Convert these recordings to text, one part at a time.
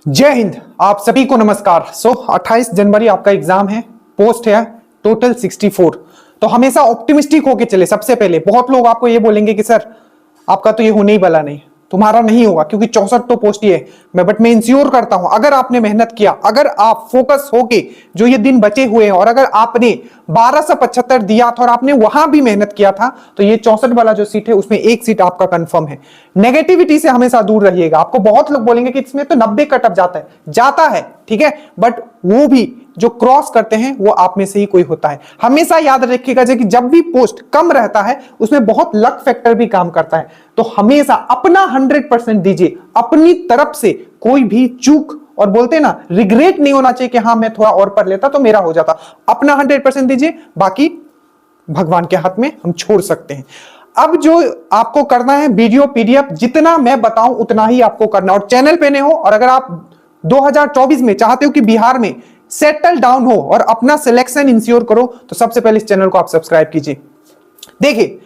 जय हिंद। आप सभी को नमस्कार। 28 जनवरी आपका एग्जाम है, पोस्ट है टोटल 64। तो हमेशा ऑप्टिमिस्टिक होके चले। सबसे पहले बहुत लोग आपको ये बोलेंगे कि सर आपका तो ये होने ही वाला नहीं, तुम्हारा नहीं होगा, क्योंकि 64 तो पोस्ट ही है। मैं इंश्योर करता हूं, अगर आपने मेहनत किया, अगर आप फोकस होके जो ये दिन बचे हुए हैं और अगर आपने 1275 दिया था और आपने वहां भी मेहनत किया था, तो ये 64 वाला जो सीट है उसमें एक सीट आपका कंफर्म है। नेगेटिविटी से हमेशा दूर रहिएगा। आपको बहुत लोग बोलेंगे कि इसमें तो 90 कट ऑफ जाता है, ठीक है, बट वो भी जो क्रॉस करते हैं वो आप में से ही कोई होता है। हमेशा याद रखिएगा कि जब भी पोस्ट कम रहता है उसमें बहुत लक फैक्टर भी काम करता है। तो हमेशा अपना 100% दीजिए, अपनी तरफ से कोई भी चूक और बोलते हैं ना रिग्रेट नहीं होना चाहिए कि हाँ मैं थोड़ा और पढ़ लेता तो मेरा हो जाता। अपना 100% दीजिए, बाकी भगवान के हाथ में हम छोड़ सकते हैं। अब जो आपको करना है, वीडियो पीडीएफ जितना मैं बताऊं उतना ही आपको करना है। और चैनल पे नहीं हो और अगर आप 2024 में चाहते हो कि बिहार में सेटल डाउन हो और अपना सिलेक्शन इंश्योर करो, तो सबसे पहले इस चैनल को आप सब्सक्राइब कीजिए। देखिए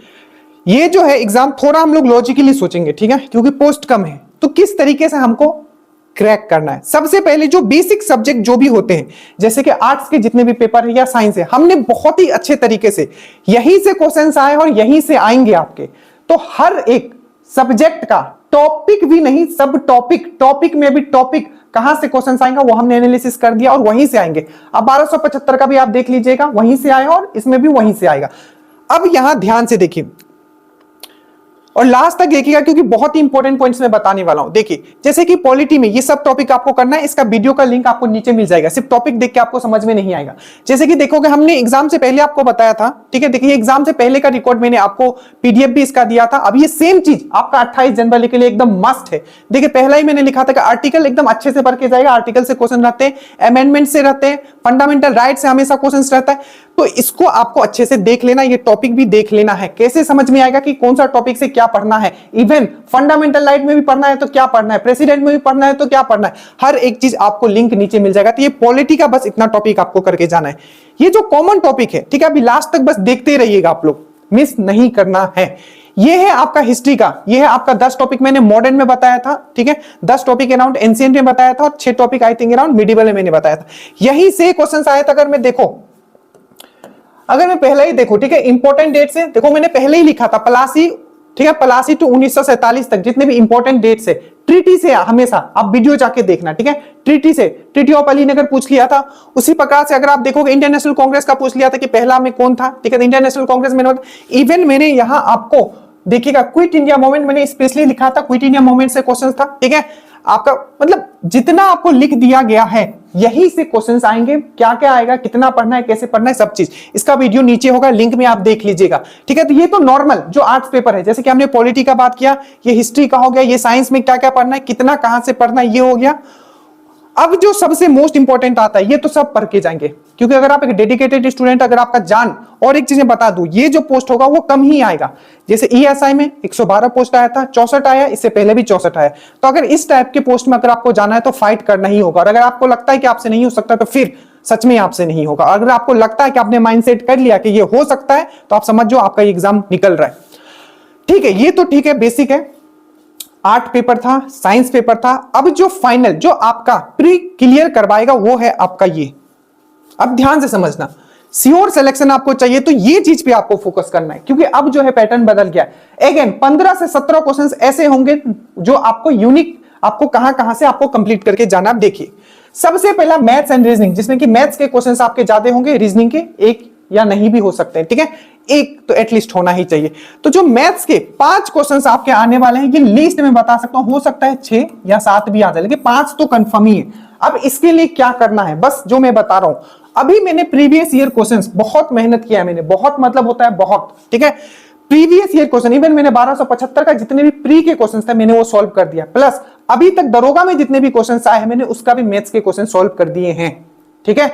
ये जो है एग्जाम थोड़ा हम लोग लॉजिकली सोचेंगे, ठीक है, क्योंकि पोस्ट कम है। तो किस तरीके से हमको क्रैक करना है? सबसे पहले जो बेसिक सब्जेक्ट जो भी होते हैं, जैसे कि आर्ट्स के जितने भी पेपर है या साइंस है, हमने बहुत ही अच्छे तरीके से यहीं से क्वेश्चंस आए और यहीं से आएंगे आपके। तो हर एक सब्जेक्ट का टॉपिक भी नहीं, सब टॉपिक में भी टॉपिक कहां से क्वेश्चन आएंगे वो हमने एनालिसिस कर दिया और वहीं से आएंगे। अब 1275 का भी आप देख लीजिएगा, वहीं से आए और इसमें भी वहीं से आएगा। अब यहां ध्यान से देखिए और लास्ट तक देखिएगा, क्योंकि बहुत ही इंपॉर्टेंट पॉइंट्स मैं बताने वाला हूं। देखिए जैसे कि पॉलिटी में ये सब टॉपिक आपको करना है, इसका वीडियो का लिंक आपको नीचे मिल जाएगा। सिर्फ टॉपिक देख के आपको समझ में नहीं आएगा। जैसे कि देखोगे हमने एग्जाम से पहले आपको बताया था, ठीक है, देखिए एग्जाम से पहले का रिकॉर्ड मैंने आपको पीडीएफ भी इसका दिया था। अब ये सेम चीज आपका 28 जनवरी के लिए एकदम मस्ट है। देखिए पहला ही मैंने लिखा था कि आर्टिकल एकदम अच्छे से पढ़ के जाएगा। आर्टिकल से क्वेश्चन रहते हैं, अमेंडमेंट से रहते हैं, फंडामेंटल राइट से हमेशा क्वेश्चन रहता है। तो इसको आपको अच्छे से देख लेना, ये टॉपिक भी देख लेना है। कैसे समझ में आएगा कि कौन सा टॉपिक से क्या पढ़ना है। इवन फंडामेंटल राइट में भी पढ़ना है तो क्या पढ़ना है, प्रेसिडेंट में भी पढ़ना है तो क्या पढ़ना है, हर एक चीज आपको लिंक नीचे मिल जाएगा। तो ये पॉलिटी का बस इतना टॉपिक आपको करके जाना है। ये जो कॉमन टॉपिक है, ठीक है, अभी लास्ट तक बस देखते रहिएगा, आप लोग मिस नहीं करना है। ये है आपका हिस्ट्री का, ये है आपका 10 टॉपिक मैंने मॉडर्न में बताया था, ठीक है, 10 टॉपिक अराउंड एंशिएंट में बताया था और 6 topic I think around medieval में मैंने बताया था। यही से क्वेश्चन आए थे। अगर मैं देखो, अगर मैं पहले ही देखो, ठीक है, इंपॉर्टेंट डेट से देखो, मैंने पहले ही लिखा था पलासी, ठीक है, पलासी टू 1947 तक जितने भी इंपॉर्टेंट डेट्स है, ट्रीटी से हमेशा आप वीडियो जाके देखना, ठीक है, ट्रीटी से, ट्रीटी ऑफ अलीनगर पूछ लिया था। उसी प्रकार से अगर आप देखोगे इंटरनेशनल कांग्रेस का पूछ लिया था कि पहला में कौन था, ठीक है, इंटरनेशनल कांग्रेस में। इवन मैंने यहां आपको देखिएगा क्विट इंडिया मूवमेंट मैंने स्पेशली लिखा था, क्विट इंडिया मूवमेंट से क्वेश्चन था, ठीक है। आपका मतलब जितना आपको लिख दिया गया है यही से क्वेश्चंस आएंगे। क्या क्या आएगा, कितना पढ़ना है, कैसे पढ़ना है, सब चीज इसका वीडियो नीचे होगा, लिंक में आप देख लीजिएगा, ठीक है। तो ये तो नॉर्मल जो आर्ट्स पेपर है, जैसे कि हमने पॉलिटी का बात किया, ये हिस्ट्री का हो गया, ये साइंस में क्या क्या पढ़ना है, कितना कहां से पढ़ना है, ये हो गया। अब जो सबसे मोस्ट इंपॉर्टेंट आता है, ये तो सब पढ़ के जाएंगे, क्योंकि अगर आप एक डेडिकेटेड स्टूडेंट, अगर आपका जान, और एक चीज बता दूं, ये जो पोस्ट होगा वो कम ही आएगा। जैसे ईएसआई में 112 पोस्ट आया था, 64 आया, इससे पहले भी 64 आया। तो अगर इस टाइप के पोस्ट में अगर आपको जाना है तो फाइट करना ही होगा। और अगर आपको लगता है कि आपसे नहीं हो सकता तो फिर सच में आपसे नहीं होगा। अगर आपको लगता है कि आपने माइंडसेट कर लिया कि ये हो सकता है, तो आप समझो आपका एग्जाम निकल रहा है, ठीक है। ये तो ठीक है, बेसिक है। आर्ट पेपर था, साइंस पेपर था। अब जो फाइनल जो आपका प्री क्लियर करवाएगा वो है आपका ये। अब ध्यान से समझना, श्योर सिलेक्शन आपको चाहिए तो ये चीज पे आपको फोकस करना है, क्योंकि अब जो है पैटर्न बदल गया है। अगेन 15 से 17 क्वेश्चंस ऐसे होंगे जो आपको यूनिक, आपको कहां कहां से आपको कंप्लीट करके जाना। आप देखिए सबसे पहला मैथ्स एंड रीजनिंग, जिसमें कि मैथ्स के क्वेश्चंस आपके ज्यादा होंगे, रीजनिंग के एक या नहीं भी हो सकते हैं, ठीक है, एक तो एटलीस्ट होना ही चाहिए। तो जो मैथ्स के 5 क्वेश्चंस आपके आने वाले हैं, ये लिस्ट में बता सकता हूं, हो सकता है 6 या 7 भी आ जाए, लेकिन 5 तो कंफर्म ही है। अब इसके लिए क्या करना है, बस जो मैं बता रहा हूं, अभी मैंने प्रीवियस ईयर क्वेश्चंस बहुत मेहनत किया है मैंने, बहुत मतलब होता है बहुत, ठीक है। प्रीवियस ईयर क्वेश्चन, इवन मैंने 1275 का जितने भी प्री के क्वेश्चन थे मैंने वो सॉल्व कर दिया, प्लस अभी तक दरोगा में जितने भी क्वेश्चन आए हैं मैंने उसका भी मैथ्स के क्वेश्चन सॉल्व कर दिए हैं, ठीक है।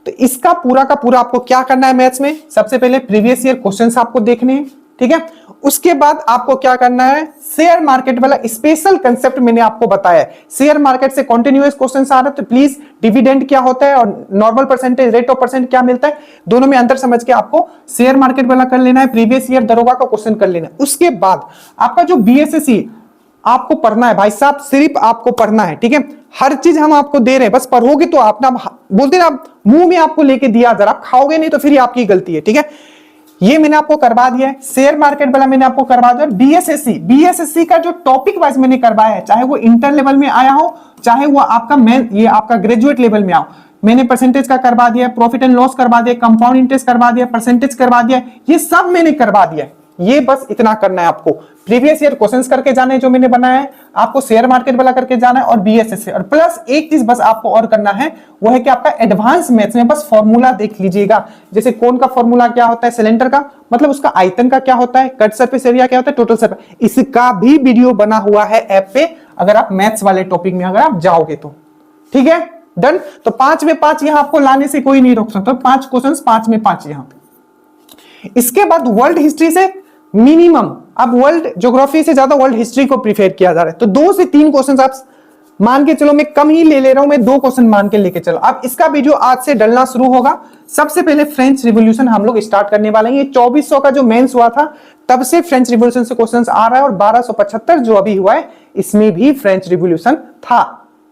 तो इसका पूरा का पूरा आपको क्या करना है मैथ्स में, सबसे पहले प्रीवियस ईयर क्वेश्चंस आपको देखने हैं, ठीक है। उसके बाद आपको क्या करना है, शेयर मार्केट वाला स्पेशल कंसेप्ट मैंने आपको बताया है। शेयर मार्केट से कंटिन्यूअस क्वेश्चंस आ रहे हैं, तो प्लीज डिविडेंड क्या होता है और normal percentage rate of percent क्या मिलता है, दोनों में अंतर समझ के आपको शेयर मार्केट वाला कर लेना है, प्रीवियस ईयर दरोगा का क्वेश्चन कर लेना है। उसके बाद आपका जो बीएसएससी आपको पढ़ना है भाई साहब, सिर्फ आपको पढ़ना है, ठीक है। हर चीज हम आपको दे रहे हैं, बस पढ़ोगे तो आप ना बोलते ना मुंह में आपको लेके दिया, जरा आप खाओगे नहीं तो फिर ये आपकी गलती है, ठीक है। ये मैंने आपको करवा दिया है, शेयर मार्केट वाला मैंने आपको करवा दिया। बीएसएससी का जो टॉपिक वाइज मैंने करवाया है, चाहे वो इंटर लेवल में आया हो, चाहे वो आपका ये आपका ग्रेजुएट लेवल में आओ, मैंने परसेंटेज का करवा दिया, प्रॉफिट एंड लॉस करवा दिया, कंपाउंड इंटरेस्ट करवा दिया, परसेंटेज करवा दिया, ये सब मैंने करवा दिया। ये बस इतना करना है आपको, प्रीवियस ईयर क्वेश्चंस करके जाने जो मैंने बनाया है, आपको शेयर मार्केट वाला करके जाना है और बीएसएससी, और प्लस एक चीज बस आपको और करना है, वो है कि आपका एडवांस मैथ्स में बस फॉर्मूला देख लीजिएगा। जैसे कोन का फॉर्मूला क्या होता है, सिलेंडर का मतलब उसका आयतन का क्या होता है, कट सरफेस एरिया क्या होता है, टोटल सरफेस, इसका भी वीडियो बना हुआ है ऐप पे, अगर आप मैथ्स वाले टॉपिक में अगर आप जाओगे तो, ठीक है, डन। तो 5 में 5 यहां आपको लाने से कोई नहीं रोक सकता, 5 क्वेश्चन 5 में 5 यहां पे। इसके बाद वर्ल्ड हिस्ट्री से मिनिमम, अब वर्ल्ड ज्योग्राफी से ज्यादा वर्ल्ड हिस्ट्री को प्रीफर किया जा रहा है, तो 2 से 3 क्वेश्चन आप मान के चलो, मैं कम ही ले रहा हूं, मैं 2 क्वेश्चन मान के लेके चलो। अब इसका वीडियो आज से डलना शुरू होगा। सबसे पहले फ्रेंच रिवॉल्यूशन हम लोग स्टार्ट करने वाले हैं। ये 2400 का जो मेंस हुआ था तब से फ्रेंच रिवॉल्यूशन से क्वेश्चंस आ रहा है, और 1275 जो अभी हुआ है इसमें भी फ्रेंच रिवॉल्यूशन था,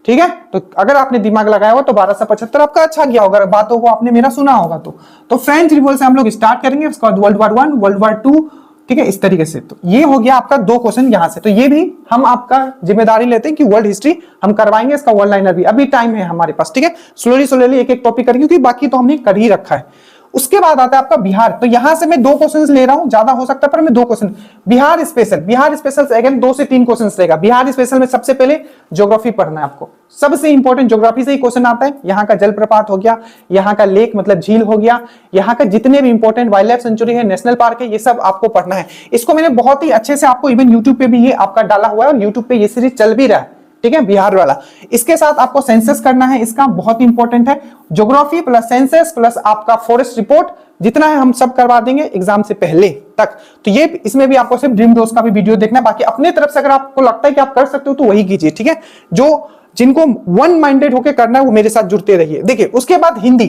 ठीक है। तो अगर आपने दिमाग लगाया हो तो 1275 आपका अच्छा गया होगा, बातों को आपने मेरा सुना होगा तो फ्रेंच रिवॉल्यूशन हम लोग स्टार्ट करेंगे, उसके बाद वर्ल्ड वार 1, वर्ल्ड वार 2, ठीक है, इस तरीके से। तो ये हो गया आपका 2 क्वेश्चन यहां से, तो ये भी हम आपका जिम्मेदारी लेते हैं कि वर्ल्ड हिस्ट्री हम करवाएंगे, इसका वन लाइनर भी अभी टाइम है हमारे पास, ठीक है। स्लोली एक एक टॉपिक करेंगे, क्योंकि बाकी तो हमने कर ही रखा है। उसके बाद आता है आपका बिहार, तो यहां से मैं 2 क्वेश्चंस ले रहा हूं, ज्यादा हो सकता है पर मैं 2 क्वेश्चन। बिहार स्पेशल अगेन 2 से 3 क्वेश्चंस रहेगा। बिहार स्पेशल में सबसे पहले ज्योग्राफी पढ़ना है आपको, सबसे इंपॉर्टेंट ज्योग्राफी से ही क्वेश्चन आता है। यहाँ का जलप्रपात हो गया, यहाँ का लेक मतलब झील हो गया, यहाँ का जितने भी इंपॉर्टेंट वाइल्ड लाइफ सेंचुरी है, नेशनल पार्क है, ये सब आपको पढ़ना है। इसको मैंने बहुत ही अच्छे से आपको इवन यूट्यूब पे भी ये आपका डाला हुआ है, और यूट्यूब पे ये सीरीज चल भी रहा है, ठीक है, बिहार वाला। इसके साथ आपको सेंसस करना है, इसका बहुत इंपॉर्टेंट है। ज्योग्राफी प्लस सेंसस प्लस आपका फॉरेस्ट रिपोर्ट जितना है हम सब करवा देंगे एग्जाम से पहले तक। तो ये इसमें भी आपको सिर्फ ड्रीम डोज का भी वीडियो देखना है, बाकी अपने तरफ से अगर आपको लगता है कि आप कर सकते हो तो वही कीजिए, ठीक है। जो जिनको वन माइंडेड होकर करना है वो मेरे साथ जुड़ते रहिए। देखिए उसके बाद हिंदी,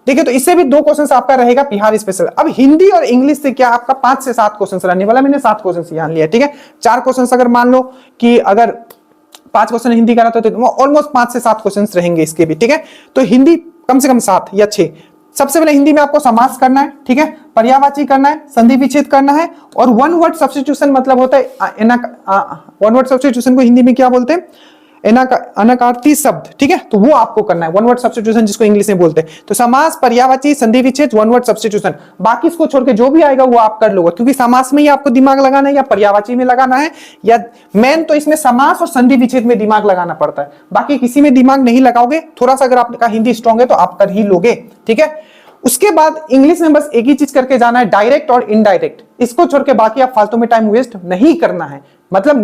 देखिए तो इससे भी 2 क्वेश्चन आपका रहेगा बिहार स्पेशल। अब हिंदी और इंग्लिश से क्या आपका 5 से 7 क्वेश्चन रहने वाला, मैंने 7 क्वेश्चन यहां लिया, ठीक है। 4 क्वेश्चन अगर मान लो कि अगर 5 क्वेश्चन हिंदी का रहता है तो ऑलमोस्ट 5 से 7 क्वेश्चन रहेंगे इसके भी, ठीक है। तो हिंदी कम से कम 7 या 6। सबसे पहले हिंदी में आपको समास करना है, ठीक है, पर्यायवाची करना है, संधि विच्छेद करना है, और वन वर्ड सब्स्टिट्यूशन मतलब होता है वन वर्ड सब्स्टिट्यूशन को हिंदी में क्या बोलते हैं, अनकार्थी शब्द, ठीक है, तो वो आपको करना है, वन वर्ड सब्स्टिट्यूशन जिसको इंग्लिश में बोलते हैं। तो समास, पर्यायवाची, संधि विच्छेद, वन वर्ड सब्स्टिट्यूशन, बाकी इसको छोड़ के जो भी आएगा वो आप कर लोगे, क्योंकि समास में ही आपको दिमाग लगाना है, या पर्यायवाची में लगाना है, या मेन तो इसमें समास और संधि विच्छेद में दिमाग लगाना पड़ता है, बाकी किसी में दिमाग नहीं लगाओगे। थोड़ा सा अगर आपका हिंदी स्ट्रॉन्ग है तो आप कर ही लोगे, ठीक है। उसके बाद इंग्लिश में बस एक ही चीज करके जाना है, डायरेक्ट और इनडायरेक्ट, इसको छोड़ के बाकी आप फालतू में टाइम वेस्ट नहीं करना है। मतलब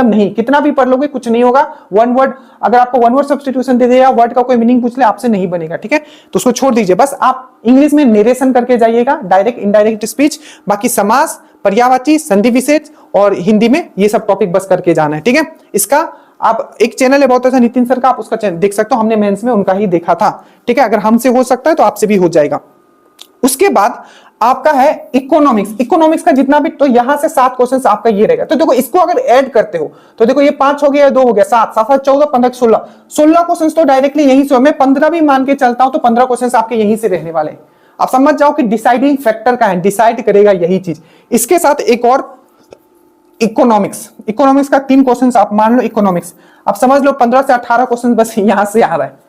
नहीं, कितना भी पढ़ लोगे कुछ नहीं होगा। वन वर्ड अगर आपको वन वर्ड सब्स्टिट्यूशन दे दे या वर्ड का कोई मीनिंग पूछ ले, आपसे नहीं बनेगा, ठीक है, तो उसको छोड़ दीजिए। बस आप इंग्लिश में नरेशन करके जाइएगा, डायरेक्ट इनडायरेक्ट स्पीच, बाकी समास, पर्यायवाची, संधि विशेष और हिंदी में ये सब टॉपिक बस करके जाना है, ठीक है। इसका आप एक चैनल है बहुत अच्छा नितिन सर का, आप उसका चैनल देख सकते हो, हमने मेंस में उनका ही देखा था, ठीक है। अगर हमसे हो सकता है तो आपसे भी हो जाएगा। उसके बाद आपका है इकोनॉमिक्स का जितना भी, तो यहां से 7 क्वेश्चन आपका ये रहेगा। तो देखो इसको अगर ऐड करते हो तो देखो ये 5 हो गया, 2 हो गया, 7 7 14 15 16 क्वेश्चन तो डायरेक्टली यहीं से, मैं 15 भी मान के चलता हूं तो 15 क्वेश्चन आपके यहीं से रहने वाले हैं। आप समझ जाओ कि डिसाइडिंग फैक्टर का है, डिसाइड करेगा यही चीज। इसके साथ एक और इकोनॉमिक्स का 3 क्वेश्चन आप मान लो इकोनॉमिक्स, आप समझ लो 15 से 18 क्वेश्चन बस यहां से आ रहा है,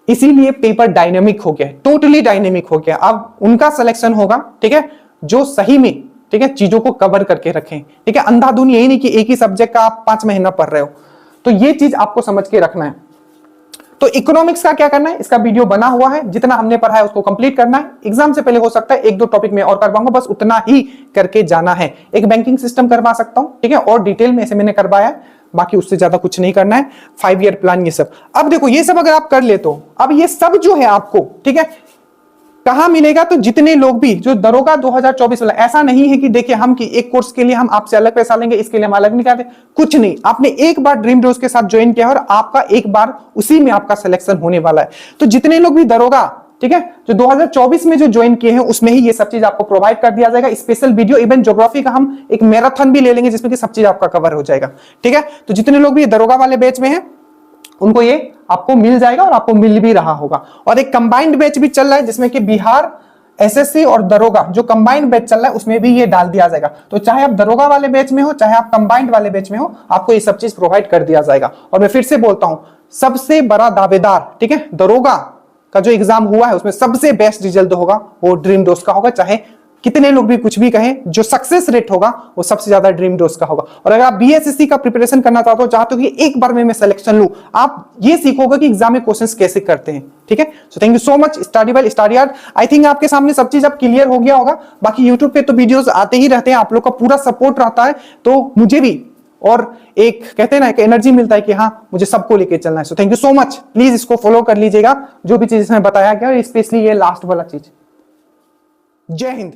इसीलिए पेपर डायनेमिक हो गया, टोटली डायनेमिक हो गया। अब उनका सिलेक्शन होगा, ठीक है, जो सही में, ठीक है, चीजों को कवर करके रखें, ठीक है। अंधाधुन यही नहीं कि एक ही सब्जेक्ट का आप 5 महीना पढ़ रहे हो, तो ये चीज आपको समझ के रखना है। तो इकोनॉमिक्स का क्या करना है, इसका वीडियो बना हुआ है, जितना हमने पढ़ा है उसको कंप्लीट करना है। एग्जाम से पहले हो सकता है 1-2 टॉपिक में और करवाऊंगा, बस उतना ही करके जाना है। एक बैंकिंग सिस्टम करवा सकता हूं, ठीक है, और डिटेल में ऐसे मैंने करवाया है, बाकी उससे ज्यादा कुछ नहीं करना है। 5 ईयर प्लान ये सब। अब देखो ये सब अगर आप कर ले तो अब ये सब जो है आपको, ठीक है, कहां मिलेगा, तो जितने लोग भी जो दरोगा 2024 वाला, ऐसा नहीं है कि देखिए हम कि एक कोर्स के लिए हम आपसे अलग पैसा लेंगे, इसके लिए हम अलग निकालते, कुछ नहीं। आपने एक बार ड्रीम डोज के साथ ज्वाइन किया और आपका एक बार उसी में आपका सिलेक्शन होने वाला है। तो जितने लोग भी दरोगा ठीक है। जो 2024 में जो ज्वाइन किए हैं उसमें ही ये सब चीज आपको प्रोवाइड कर दिया जाएगा, स्पेशल वीडियो, इवन ज्योग्राफी का हम एक मैराथन भी ले लेंगे जिसमें कि सब चीज आपका कवर हो जाएगा, ठीक है। तो जितने लोग भी दरोगा वाले बैच में हैं उनको ये आपको मिल जाएगा और आपको मिल भी रहा होगा। और एक कंबाइंड बैच भी चल रहा है जिसमें कि बिहार एसएससी और दरोगा जो कंबाइंड बैच चल रहा है उसमें भी ये डाल दिया जाएगा। तो चाहे आप दरोगा वाले बैच में हो चाहे आप कंबाइंड वाले बैच में हो, आपको ये सब चीज प्रोवाइड कर दिया जाएगा। और मैं फिर से बोलता हूं, सबसे बड़ा दावेदार, ठीक है, दरोगा का जो एग्जाम हुआ है उसमें सबसे बेस्ट रिजल्ट होगा वो ड्रीम डोज का होगा। चाहे कितने लोग भी कुछ भी कहें, जो सक्सेस रेट होगा वो सबसे ज्यादा ड्रीम डोज का होगा। और अगर आप बीएसएससी का प्रिपरेशन करना चाहते हो कि एक बार में मैं सिलेक्शन लूं, आप ये सीखोगे कि एग्जाम में क्वेश्चंस कैसे करते हैं, ठीक है। So thank you so much, study well study hard. I think आपके सामने सब चीज अब क्लियर हो गया होगा। बाकी यूट्यूब पे तो वीडियोस आते ही रहते हैं, आप लोग का पूरा सपोर्ट रहता है, तो मुझे भी और एक कहते हैं ना एक एनर्जी मिलता है कि हाँ मुझे सबको लेके चलना है। So thank you so much, please इसको फॉलो कर लीजिएगा जो भी चीज इसमें बताया गया, स्पेशली ये लास्ट वाला चीज। जय हिंद।